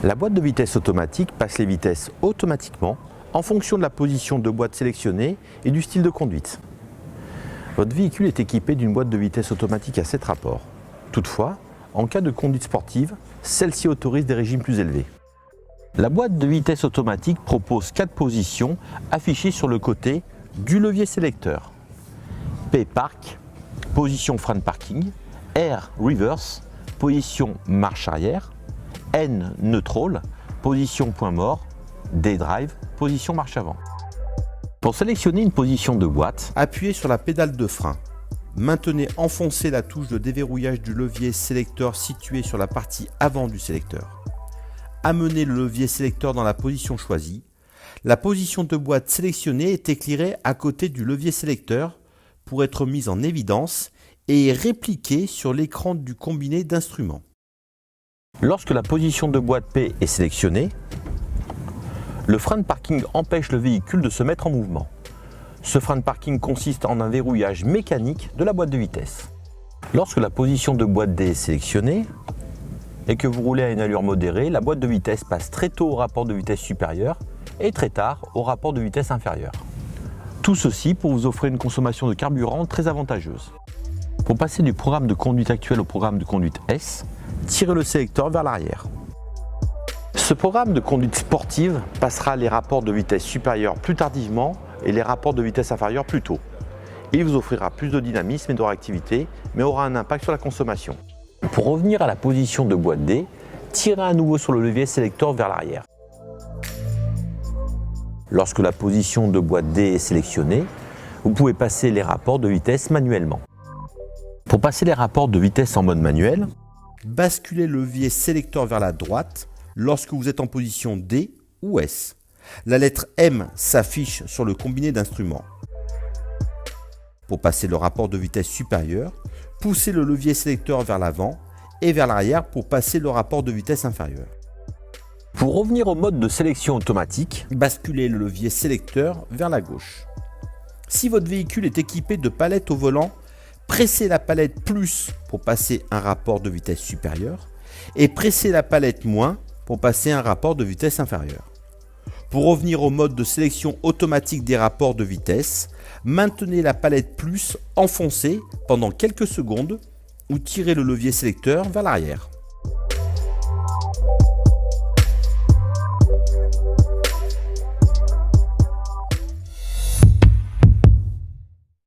La boîte de vitesse automatique passe les vitesses automatiquement en fonction de la position de boîte sélectionnée et du style de conduite. Votre véhicule est équipé d'une boîte de vitesse automatique à 7 rapports. Toutefois, en cas de conduite sportive, celle-ci autorise des régimes plus élevés. La boîte de vitesse automatique propose 4 positions affichées sur le côté du levier sélecteur. P Park, position frein de parking, R Reverse, position marche arrière, N Neutral, position point mort, D Drive, position marche avant. Pour sélectionner une position de boîte, appuyez sur la pédale de frein. Maintenez enfoncée la touche de déverrouillage du levier sélecteur situé sur la partie avant du sélecteur. Amenez le levier sélecteur dans la position choisie. La position de boîte sélectionnée est éclairée à côté du levier sélecteur pour être mise en évidence et est répliquée sur l'écran du combiné d'instruments. Lorsque la position de boîte P est sélectionnée, le frein de parking empêche le véhicule de se mettre en mouvement. Ce frein de parking consiste en un verrouillage mécanique de la boîte de vitesse. Lorsque la position de boîte D est sélectionnée et que vous roulez à une allure modérée, la boîte de vitesse passe très tôt au rapport de vitesse supérieur et très tard au rapport de vitesse inférieur. Tout ceci pour vous offrir une consommation de carburant très avantageuse. Pour passer du programme de conduite actuel au programme de conduite S, tirez le sélecteur vers l'arrière. Ce programme de conduite sportive passera les rapports de vitesse supérieure plus tardivement et les rapports de vitesse inférieure plus tôt. Il vous offrira plus de dynamisme et de réactivité, mais aura un impact sur la consommation. Pour revenir à la position de boîte D, tirez à nouveau sur le levier sélecteur vers l'arrière. Lorsque la position de boîte D est sélectionnée, vous pouvez passer les rapports de vitesse manuellement. Pour passer les rapports de vitesse en mode manuel, basculez le levier sélecteur vers la droite lorsque vous êtes en position D ou S. La lettre M s'affiche sur le combiné d'instruments. Pour passer le rapport de vitesse supérieur, poussez le levier sélecteur vers l'avant et vers l'arrière pour passer le rapport de vitesse inférieur. Pour revenir au mode de sélection automatique, basculez le levier sélecteur vers la gauche. Si votre véhicule est équipé de palettes au volant, pressez la palette plus pour passer un rapport de vitesse supérieur et pressez la palette moins pour passer un rapport de vitesse inférieur. Pour revenir au mode de sélection automatique des rapports de vitesse, maintenez la palette plus enfoncée pendant quelques secondes ou tirez le levier sélecteur vers l'arrière.